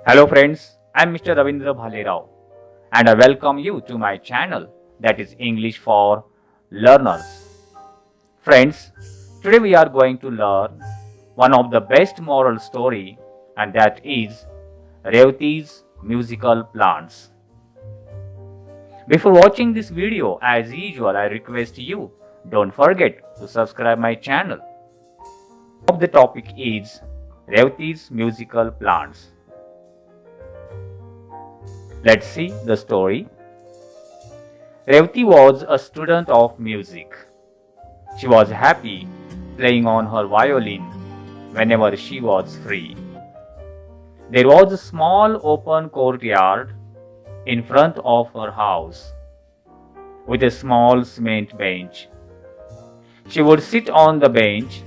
Hello friends, I am Mr. Ravindra Bhalerao and I welcome you to my channel that is English for Learners. Friends, today we are going to learn one of the best moral story and that is Revati's musical plants. Before watching this video, as usual, I request you don't forget to subscribe my channel. The topic is Revati's musical plants. Let's see the story. Revati was a student of music. She was happy playing on her violin whenever she was free. There was a small open courtyard in front of her house with a small cement bench. She would sit on the bench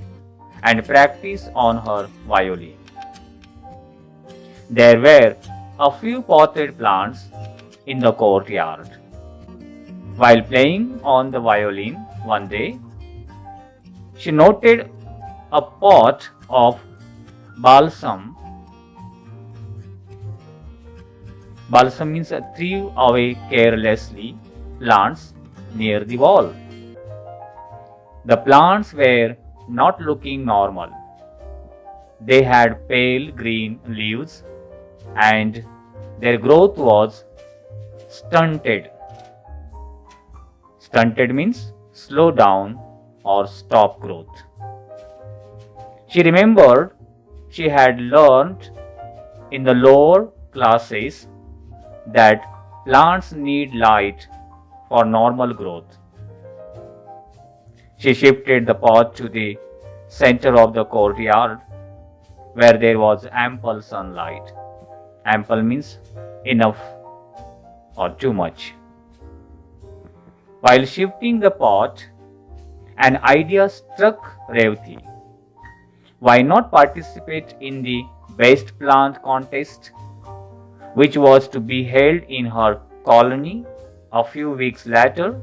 and practice on her violin. There were a few potted plants in the courtyard. While playing on the violin one day, she noted a pot of balsam. Balsam means threw away carelessly plants near the wall. The plants were not looking normal. They had pale green leaves and their growth was stunted. Stunted means slow down or stop growth. She remembered she had learned in the lower classes that plants need light for normal growth. She shifted the pot to the center of the courtyard where there was ample sunlight. Ample means enough or too much. While shifting the pot, an idea struck Revati. Why not participate in the best plant contest, which was to be held in her colony a few weeks later?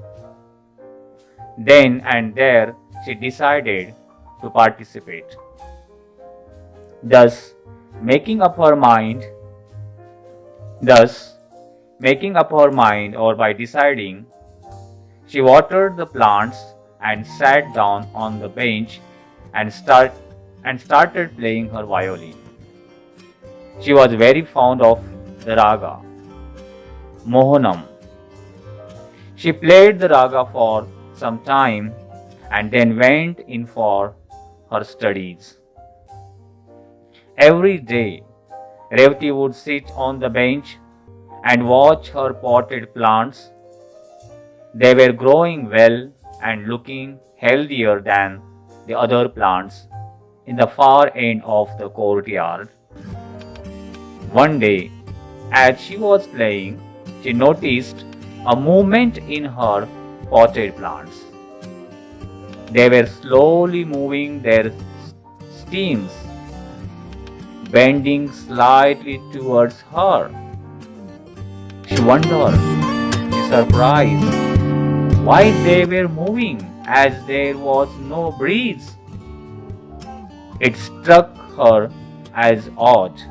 Then and there, she decided to participate. Thus, making up her mind, or by deciding, she watered the plants and sat down on the bench and started playing her violin. She was very fond of the raga, Mohanam. She played the raga for some time and then went in for her studies. Every day, Revati would sit on the bench and watch her potted plants. They were growing well and looking healthier than the other plants in the far end of the courtyard. One day, as she was playing, she noticed a movement in her potted plants. They were slowly moving their stems, bending slightly towards her. She wondered, she surprised, why they were moving as there was no breeze. It struck her as odd.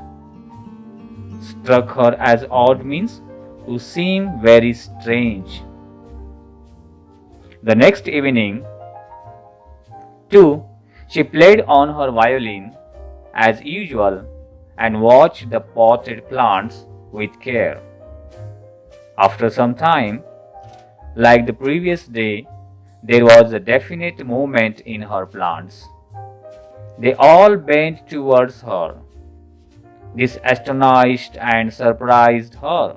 Struck her as odd means to seem very strange. The next evening, too, she played on her violin as usual and watched the potted plants with care. After some time, like the previous day, there was a definite movement in her plants. They all bent towards her. This astonished and surprised her.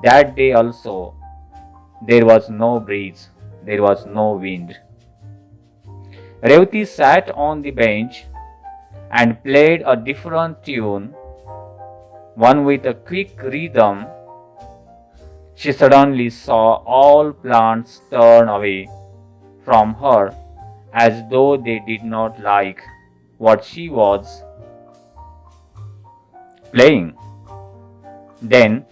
That day also, there was no breeze, there was no wind. Revati sat on the bench and played a different tune, one with a quick rhythm. She suddenly saw all plants turn away from her as though they did not like what she was playing. Then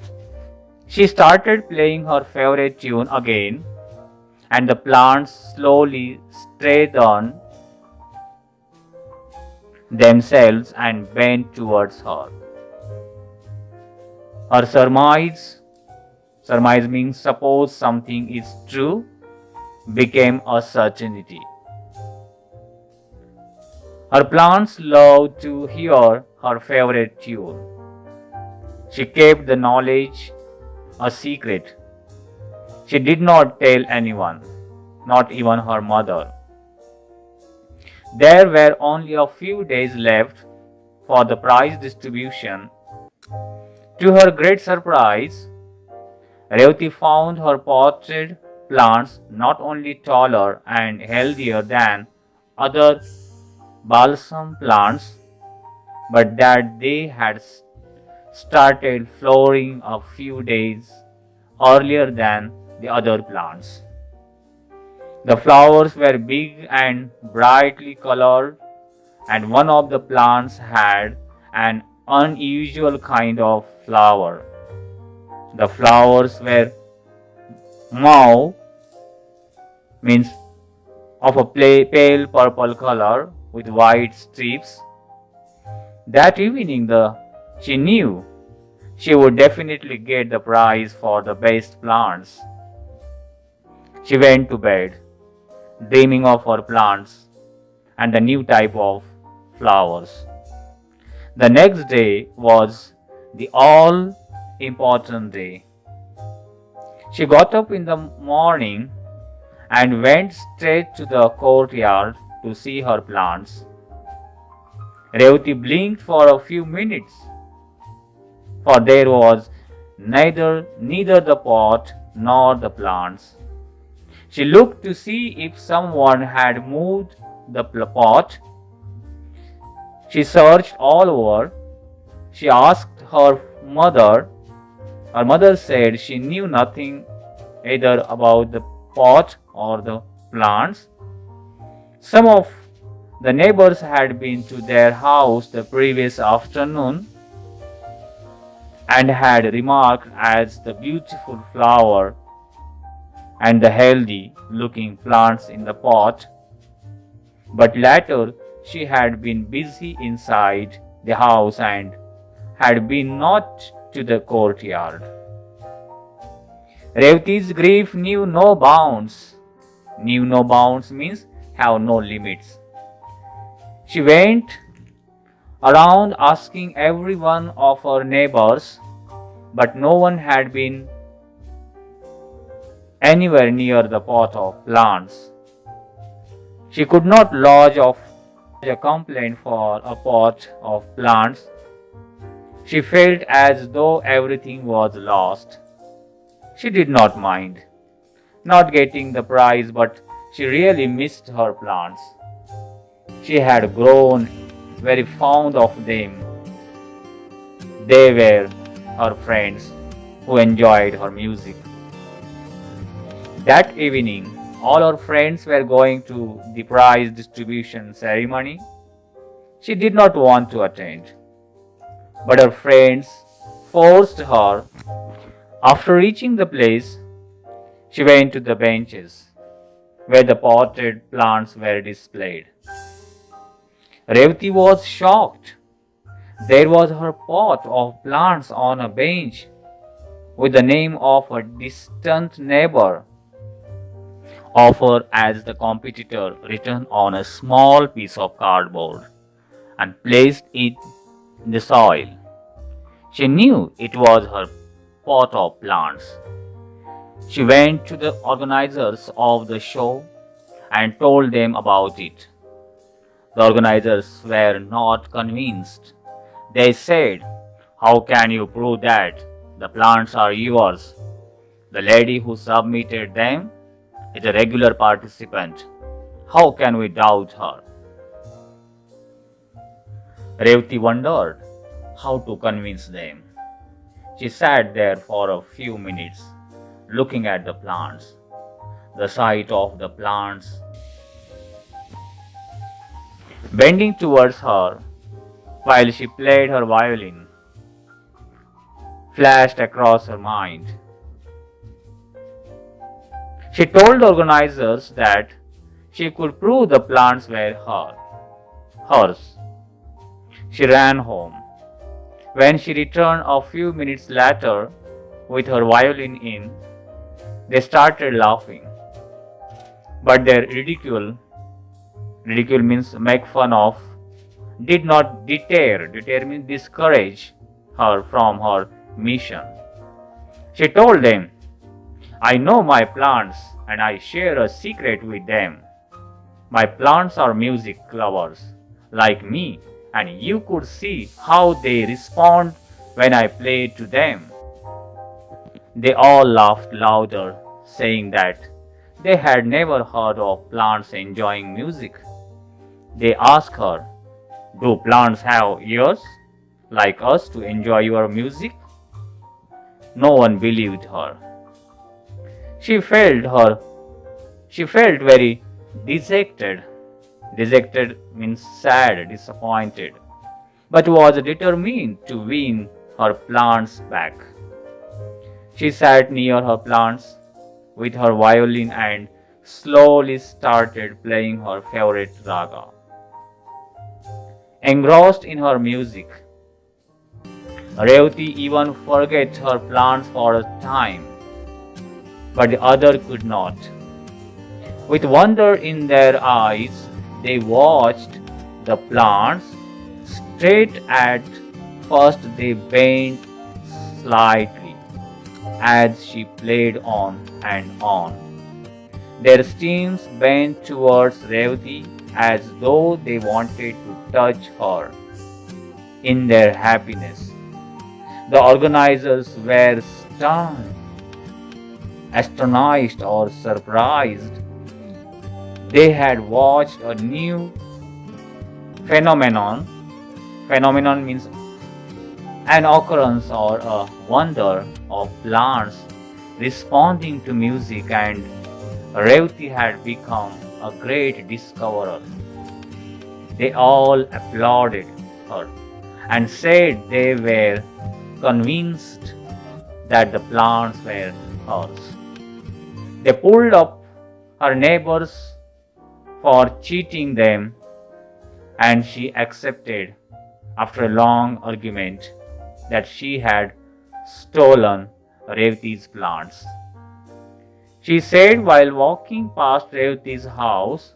she started playing her favorite tune again, and the plants slowly straightened themselves and bent towards her. Her surmise means suppose something is true, became a certainty. Her plants loved to hear her favorite tune. She kept the knowledge a secret. She did not tell anyone, not even her mother. There were only a few days left for the prize distribution. To her great surprise, Revati found her potted plants not only taller and healthier than other balsam plants, but that they had started flowering a few days earlier than the other plants. The flowers were big and brightly colored, and one of the plants had an unusual kind of flower. The flowers were mauve, means of a pale purple color with white streaks. That evening, she knew she would definitely get the prize for the best plants. She went to bed, dreaming of her plants and the new type of flowers. The next day was the all important day. She got up in the morning and went straight to the courtyard to see her plants. Revati blinked for a few minutes, for there was neither the pot nor the plants. She looked to see if someone had moved the pot. She searched all over. She asked her mother. Her mother said she knew nothing either about the pot or the plants. Some of the neighbors had been to their house the previous afternoon and had remarked as the beautiful flower and the healthy looking plants in the pot, but later she had been busy inside the house and had been not to the courtyard. Revati's grief knew no bounds. Knew no bounds means have no limits. She went around asking every one of her neighbors, but no one had been anywhere near the pot of plants. She could not lodge a complaint for a pot of plants. She felt as though everything was lost. She did not mind not getting the prize, but she really missed her plants. She had grown very fond of them. They were her friends who enjoyed her music. That evening, all her friends were going to the prize distribution ceremony. She did not want to attend, but her friends forced her. After reaching the place, she went to the benches where the potted plants were displayed. Revati was shocked. There was her pot of plants on a bench with the name of a distant neighbor of her as the competitor written on a small piece of cardboard and placed it in the soil. She knew it was her pot of plants. She went to the organizers of the show and told them about it. The organizers were not convinced. They said, "How can you prove that? The plants are yours. The lady who submitted them is a regular participant. How can we doubt her?" Revati wondered how to convince them. She sat there for a few minutes, looking at the plants. The sight of the plants bending towards her while she played her violin flashed across her mind. She told the organizers that she could prove the plants were hers. She ran home. When she returned a few minutes later with her violin in, they started laughing. But their ridicule means make fun of, did not deter means discourage her from her mission. She told them, I know my plants and I share a secret with them. My plants are music lovers like me, and you could see how they respond when I play to them. They all laughed louder, saying that they had never heard of plants enjoying music. They asked her, do plants have ears like us to enjoy your music? No one believed her. She felt very dejected. Dejected means sad, disappointed, but was determined to win her plants back. She sat near her plants with her violin and slowly started playing her favorite raga. Engrossed in her music, Revati even forgot her plants for a time, but the other could not. With wonder in their eyes, they watched the plants. Straight at first they bent slightly as she played on and on. Their stems bent towards Revati as though they wanted to touch her in their happiness. The organizers were stunned, astonished, or surprised. They had watched a new phenomenon. Phenomenon means an occurrence or a wonder of plants responding to music, and Revati had become a great discoverer. They all applauded her and said they were convinced that the plants were hers. They pulled up her neighbors for cheating them, and she accepted after a long argument that she had stolen Revati's plants. She said while walking past Revati's house,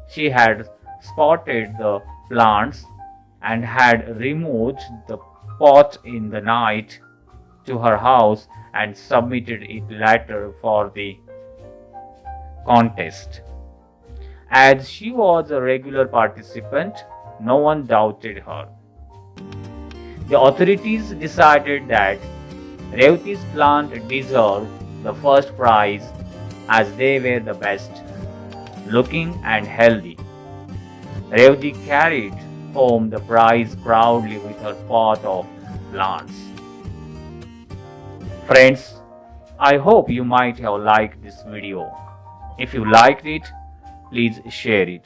she had spotted the plants and had removed the pot in the night to her house and submitted it later for the contest. As she was a regular participant, no one doubted her. The authorities decided that Revati's plant deserved the first prize as they were the best looking and healthy. Revati carried home the prize proudly with her pot of plants. Friends, I hope you might have liked this video. If you liked it, please share it.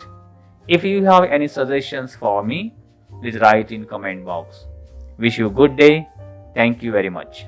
If you have any suggestions for me, please write in comment box. Wish you a good day. Thank you very much.